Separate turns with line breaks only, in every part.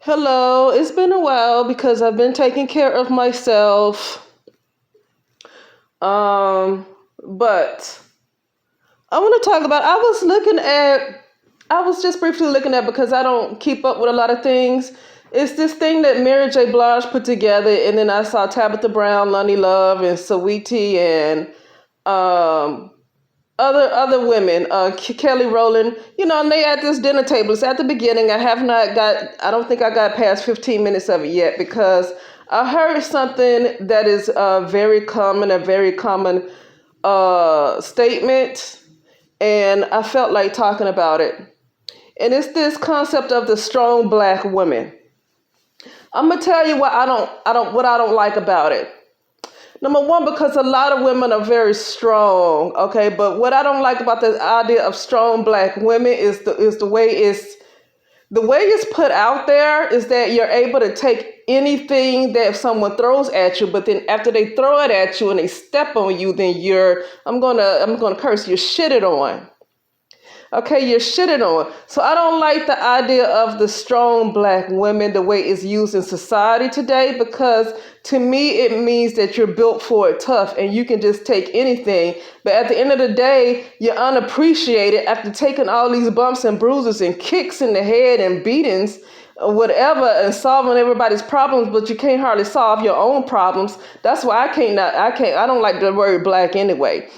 Hello, it's been a while because I've been taking care of myself. But I want to talk about I was just briefly looking at because I don't keep up with a lot of things. It's this thing that Mary J. Blige put together, and then I saw Tabitha Brown, Lonnie Love, and Saweetie, and um, other women, Kelly Rowland, and they at this dinner table. It's at the beginning. I don't think I got past 15 minutes of it yet because I heard something that is a very common statement, and I felt like talking about it. And it's this concept of the strong black woman. I'm gonna tell you what I don't like about it. Number one, because a lot of women are very strong, okay. But what I don't like about the idea of strong black women is the way it's put out there is that you're able to take anything that someone throws at you, but then after they throw it at you and they step on you, then I'm gonna curse, you're shitted on. Okay, you're shitting on. So I don't like the idea of the strong black women the way it's used in society today, because to me it means that you're built for it tough and you can just take anything. But at the end of the day, you're unappreciated after taking all these bumps and bruises and kicks in the head and beatings or whatever and solving everybody's problems, but you can't hardly solve your own problems. That's why I don't like the word black anyway.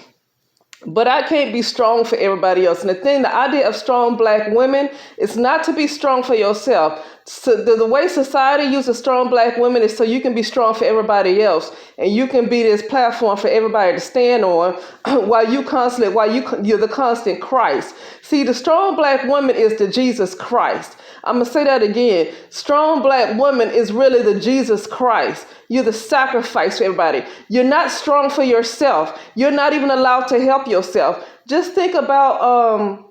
But I can't be strong for everybody else. And the idea of strong black women is not to be strong for yourself. So the way society uses strong black women is so you can be strong for everybody else. And you can be this platform for everybody to stand on you're the constant Christ. See, the strong black woman is the Jesus Christ. I'm going to say that again. Strong black woman is really the Jesus Christ. You're the sacrifice for everybody. You're not strong for yourself. You're not even allowed to help yourself. Just think about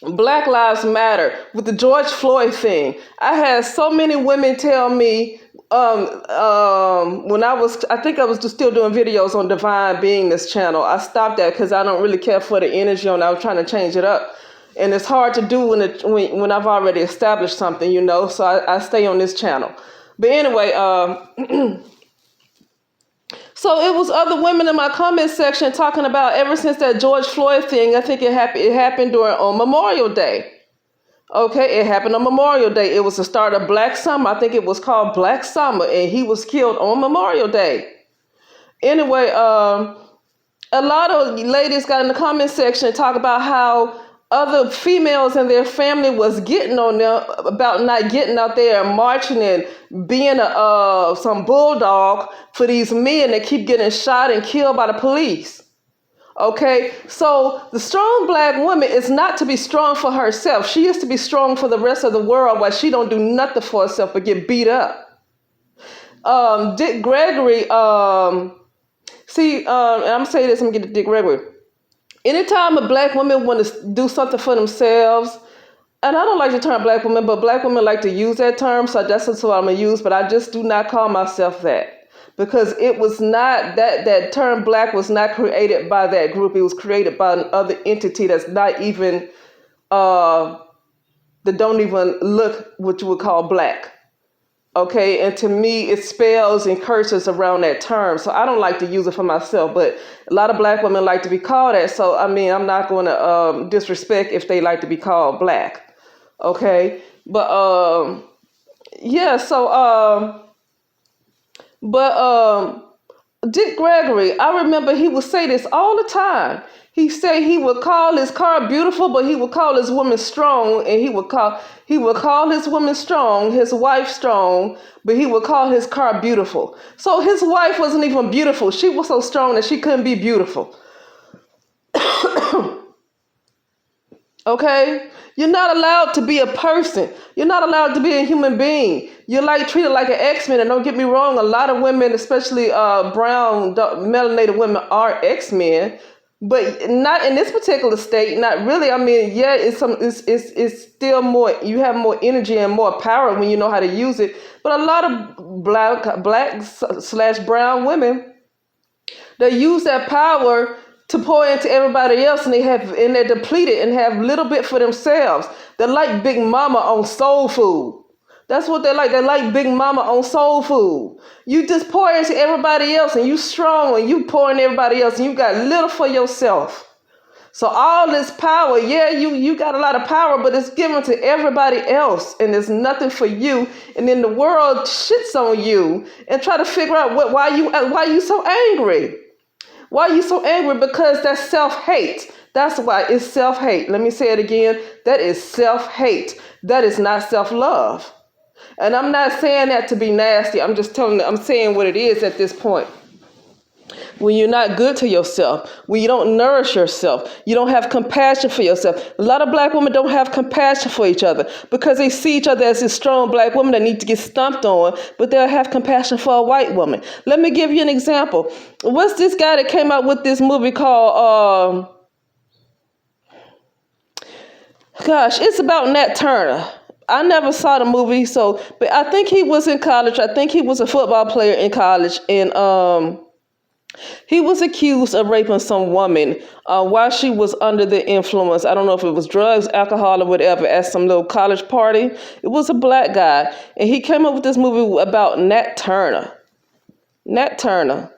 Black Lives Matter with the George Floyd thing. I had so many women tell me when I think I was still doing videos on Divine Beingness channel. I stopped that because I don't really care for the energy on. I was trying to change it up. And it's hard to do when I've already established something, so I stay on this channel. But anyway, so it was other women in my comment section talking about ever since that George Floyd thing. I think it happened on Memorial Day. Okay, it happened on Memorial Day. It was the start of Black Summer. I think it was called Black Summer, and he was killed on Memorial Day. Anyway, a lot of ladies got in the comment section and talk about how other females in their family was getting on them about not getting out there and marching and being some bulldog for these men that keep getting shot and killed by the police. Okay, so the strong black woman is not to be strong for herself. She is to be strong for the rest of the world, while she don't do nothing for herself but get beat up. Dick Gregory, and I'm saying this, I'm gonna get to Dick Gregory. Anytime a black woman want to do something for themselves, and I don't like the term black woman, but black women like to use that term, so that's what I'm going to use, but I just do not call myself that. Because it was not, that term black was not created by that group. It was created by another entity that's not even, that don't even look what you would call black. Okay, and to me, it spells and curses around that term. So I don't like to use it for myself, but a lot of black women like to be called that. So, I mean, I'm not going to disrespect if they like to be called black. Okay, but yeah, so, Dick Gregory, I remember he would say this all the time. He said he would call his car beautiful, but he would call his woman strong, and he would call his woman strong, his wife strong, but he would call his car beautiful. So his wife wasn't even beautiful. She was so strong that she couldn't be beautiful. Okay? You're not allowed to be a person. You're not allowed to be a human being. You're like treated like an X-Men. And don't get me wrong, a lot of women, especially brown, melanated women, are X-Men. But not in this particular state, not really. I mean, yeah, it's still more, you have more energy and more power when you know how to use it. But a lot of black/brown women, they use that power to pour into everybody else, and they're depleted and have little bit for themselves. They're like Big Mama on soul food. That's what they like. They like Big Mama on soul food. You just pour into everybody else and you strong and you pour in everybody else and you got little for yourself. So all this power, yeah, you got a lot of power, but it's given to everybody else and there's nothing for you. And then the world shits on you and try to figure out why you so angry. Why are you so angry? Because that's self-hate. That's why it's self-hate. Let me say it again. That is self-hate. That is not self-love. And I'm not saying that to be nasty. I'm just I'm saying what it is at this point. When you're not good to yourself, when you don't nourish yourself, you don't have compassion for yourself. A lot of black women don't have compassion for each other because they see each other as this strong black woman that need to get stomped on, but they'll have compassion for a white woman. Let me give you an example. What's this guy that came out with this movie called, it's about Nat Turner. I never saw the movie, but I think he was in college. I think he was a football player in college, and he was accused of raping some woman while she was under the influence. I don't know if it was drugs, alcohol, or whatever, at some little college party. It was a black guy, and he came up with this movie about Nat Turner. Nat Turner.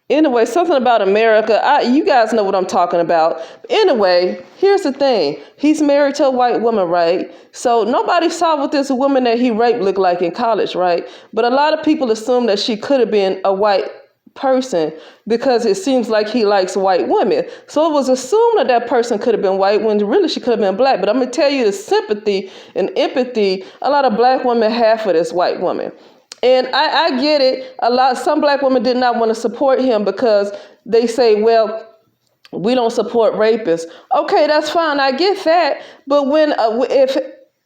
Anyway, something about America. You guys know what I'm talking about. Anyway, here's the thing. He's married to a white woman, right? So nobody saw what this woman that he raped looked like in college, right? But a lot of people assume that she could have been a white person because it seems like he likes white women. So it was assumed that that person could have been white when really she could have been black. But I'm going to tell you the sympathy and empathy a lot of black women have for this white woman. And I get it. Some black women did not want to support him because they say, well, we don't support rapists. Okay, that's fine. I get that. But if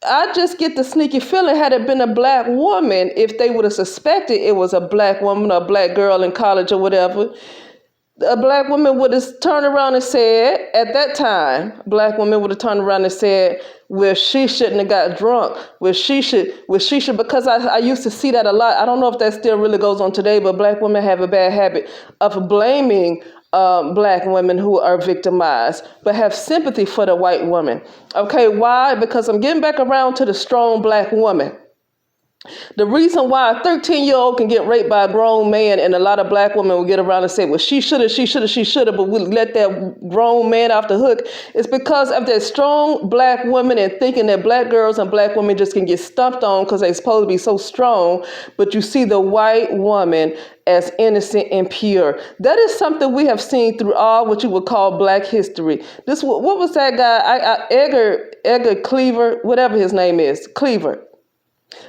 I just get the sneaky feeling, had it been a black woman, if they would have suspected it was a black woman or a black girl in college or whatever, a black woman would have turned around and said, at that time, a black woman would have turned around and said, well, she shouldn't have got drunk. Well, she should, because I used to see that a lot. I don't know if that still really goes on today, but black women have a bad habit of blaming black women who are victimized, but have sympathy for the white woman. Okay, why? Because I'm getting back around to the strong black woman. The reason why a 13-year-old can get raped by a grown man and a lot of black women will get around and say, well, she should have, but we'll let that grown man off the hook is because of that strong black woman and thinking that black girls and black women just can get stumped on because they're supposed to be so strong. But you see the white woman as innocent and pure. That is something we have seen through all what you would call black history. What was that guy? Edgar Cleaver, whatever his name is, Cleaver.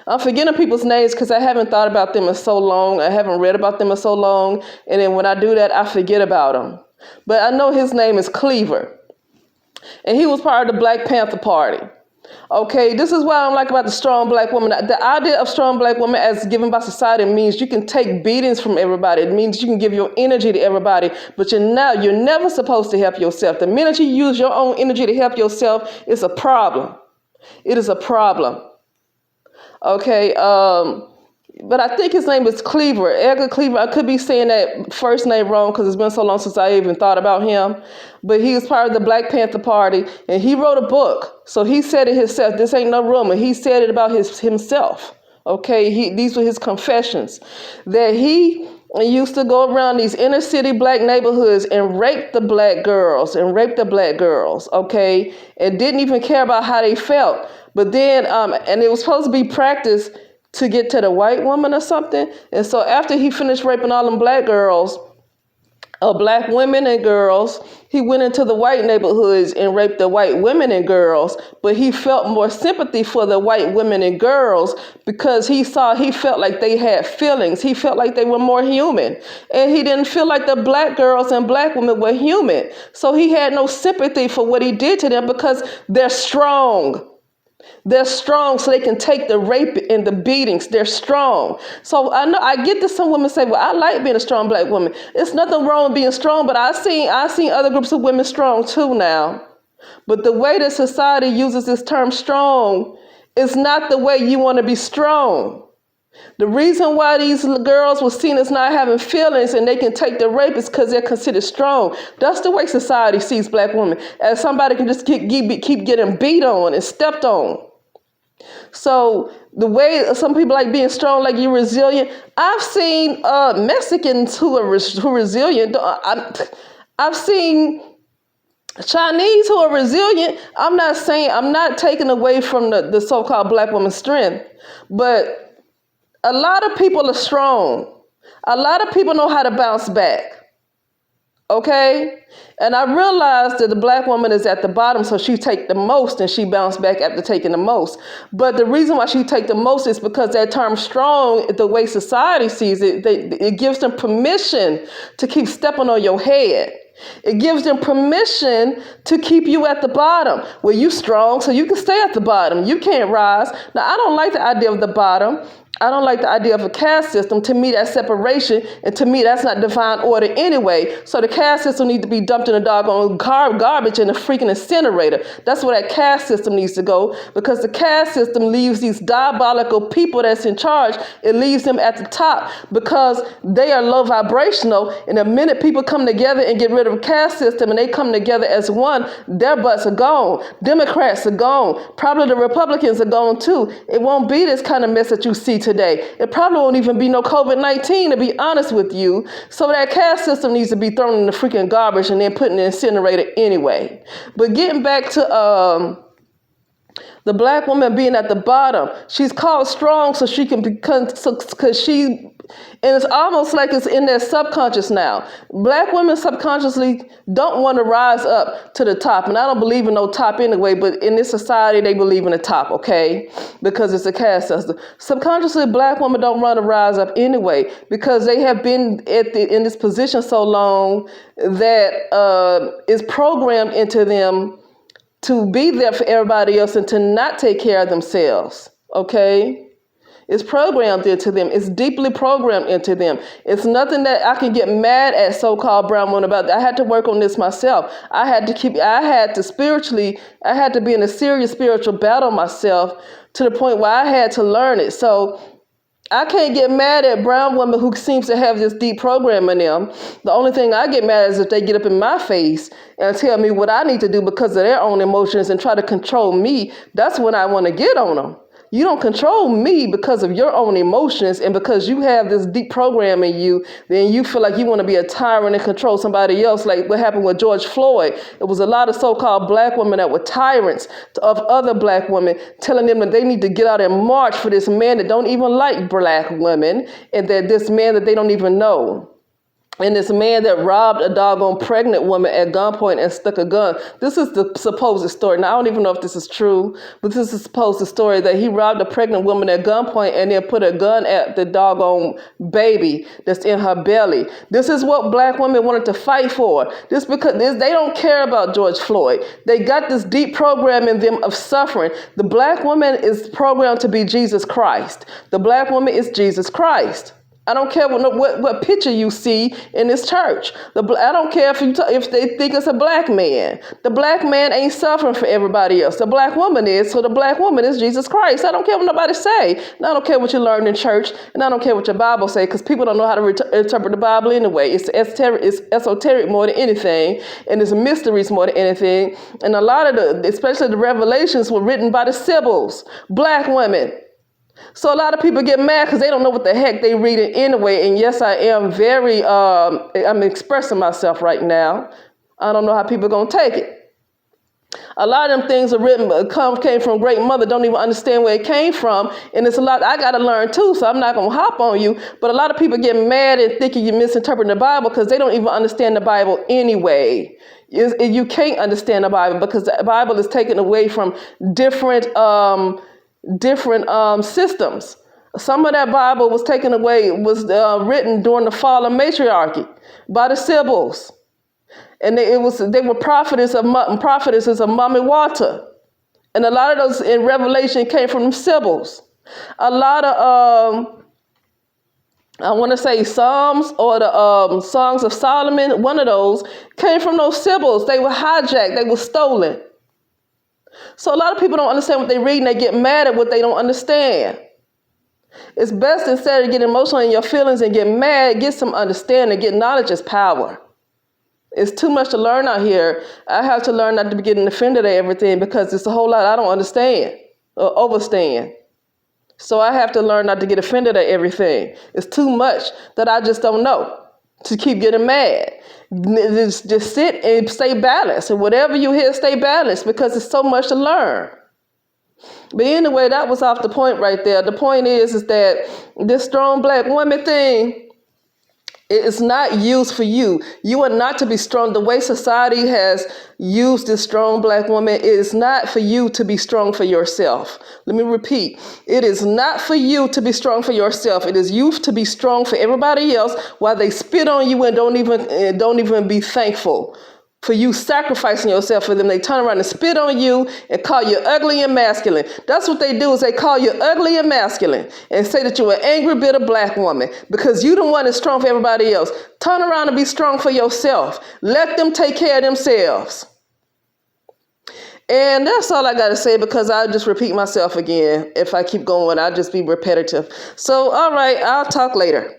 I'm forgetting people's names because I haven't thought about them in so long. I haven't read about them in so long. And then when I do that, I forget about them. But I know his name is Cleaver. And he was part of the Black Panther Party. Okay, this is what I don't like about the strong black woman. The idea of strong black woman as given by society means you can take beatings from everybody. It means you can give your energy to everybody, but you're never supposed to help yourself. The minute you use your own energy to help yourself, it's a problem. It is a problem. Okay, but I think his name is Cleaver, Edgar Cleaver. I could be saying that first name wrong because it's been so long since I even thought about him. But he was part of the Black Panther Party, and he wrote a book. So he said it himself. This ain't no rumor. He said it about himself. Okay, these were his confessions that he used to go around these inner city black neighborhoods and rape the black girls. Okay, and didn't even care about how they felt. But then, and it was supposed to be practice to get to the white woman or something. And so after he finished raping all them black girls, black women and girls, he went into the white neighborhoods and raped the white women and girls. But he felt more sympathy for the white women and girls because he felt like they had feelings. He felt like they were more human. And he didn't feel like the black girls and black women were human. So he had no sympathy for what he did to them because they're strong. They're strong so they can take the rape and the beatings. They're strong. So I get that some women say, well, I like being a strong black woman. It's nothing wrong with being strong, but I've seen other groups of women strong too now. But the way that society uses this term strong is not the way you want to be strong. The reason why these girls were seen as not having feelings and they can take the rape is because they're considered strong. That's the way society sees black women, as somebody can just keep getting beat on and stepped on. So the way some people like being strong, like you're resilient. I've seen Mexicans who are resilient. I've seen Chinese who are resilient. I'm not taking away from the so-called black woman's strength, but a lot of people are strong. A lot of people know how to bounce back. Okay? And I realized that the black woman is at the bottom, so she take the most and she bounced back after taking the most. But the reason why she take the most is because that term strong, the way society sees it, it gives them permission to keep stepping on your head. It gives them permission to keep you at the bottom. Well, you strong, so you can stay at the bottom. You can't rise. Now, I don't like the idea of the bottom. I don't like the idea of a caste system. To me, that's separation, and to me, that's not divine order anyway. So the caste system needs to be dumped in a doggone garbage in a freaking incinerator. That's where that caste system needs to go, because the caste system leaves these diabolical people that's in charge. It leaves them at the top because they are low vibrational, and the minute people come together and get rid of the caste system and they come together as one, their butts are gone. Democrats are gone. Probably the Republicans are gone too. It won't be this kind of mess that you see today. It probably won't even be no COVID-19, to be honest with you. So that caste system needs to be thrown in the freaking garbage and then put in the incinerator anyway. But getting back to the black woman being at the bottom, she's called strong so she can become, and it's almost like it's in their subconscious now. Black women subconsciously don't want to rise up to the top. And I don't believe in no top anyway, but in this society, they believe in the top, okay? Because it's a caste system. Subconsciously, black women don't want to rise up anyway, because they have been in this position so long that is programmed into them to be there for everybody else and to not take care of themselves, okay? It's programmed into them. It's deeply programmed into them. It's nothing that I can get mad at so-called brown women about. I had to work on this myself. I had to be in a serious spiritual battle myself to the point where I had to learn it. So I can't get mad at brown women who seems to have this deep program in them. The only thing I get mad at is if they get up in my face and tell me what I need to do because of their own emotions and try to control me. That's when I want to get on them. You don't control me because of your own emotions, and because you have this deep program in you, then you feel like you want to be a tyrant and control somebody else, like what happened with George Floyd. It was a lot of so-called black women that were tyrants of other black women, telling them that they need to get out and march for this man that don't even like black women, and that this man that they don't even know. And this man that robbed a doggone pregnant woman at gunpoint and stuck a gun. This is the supposed story. Now, I don't even know if this is true, but this is supposed story that he robbed a pregnant woman at gunpoint and then put a gun at the doggone baby that's in her belly. This is what black women wanted to fight for. This because they don't care about George Floyd. They got this deep program in them of suffering. The black woman is programmed to be Jesus Christ. The black woman is Jesus Christ. I don't care what picture you see in this church. I don't care if they think it's a black man. The black man ain't suffering for everybody else. The black woman is, so the black woman is Jesus Christ. I don't care what nobody say. And I don't care what you learn in church, and I don't care what your Bible say, because people don't know how to interpret the Bible anyway. It's esoteric more than anything, and it's mysteries more than anything. And a lot of especially the Revelations, were written by the Sibyls, black women. So a lot of people get mad because they don't know what the heck they reading anyway. And yes, I am I'm expressing myself right now. I don't know how people are going to take it. A lot of them things are written, came from great mother, don't even understand where it came from. And it's a lot I got to learn too, so I'm not going to hop on you. But a lot of people get mad and thinking you're misinterpreting the Bible because they don't even understand the Bible anyway. You can't understand the Bible because the Bible is taken away from different systems. Some of that Bible was taken away, was written during the fall of matriarchy by the Sibyls. And they were prophetesses of Mummy Walter. And a lot of those in Revelation came from the Sibyls. A lot of, I want to say Psalms or the Songs of Solomon, one of those, came from those Sibyls. They were hijacked, they were stolen. So a lot of people don't understand what they read and they get mad at what they don't understand. It's best instead of getting emotional in your feelings and get mad, get some understanding, get knowledge is power. It's too much to learn out here. I have to learn not to be getting offended at everything because it's a whole lot I don't understand or overstand. So I have to learn not to get offended at everything. It's too much that I just don't know to keep getting mad. Just sit and stay balanced. And whatever you hear, stay balanced because it's so much to learn. But anyway, that was off the point right there. The point is that this strong black woman thing, it's not used for you. You are not to be strong. The way society has used this strong black woman, it is not for you to be strong for yourself. Let me repeat. It is not for you to be strong for yourself. It is you to be strong for everybody else while they spit on you and don't even be thankful for you sacrificing yourself for them. They turn around and spit on you and call you ugly and masculine. That's what they do, is they call you ugly and masculine and say that you're an angry, bitter black woman because you the one that's strong for everybody else. Turn around and be strong for yourself. Let them take care of themselves. And that's all I got to say because I'll just repeat myself again. If I keep going, I'll just be repetitive. So, all right, I'll talk later.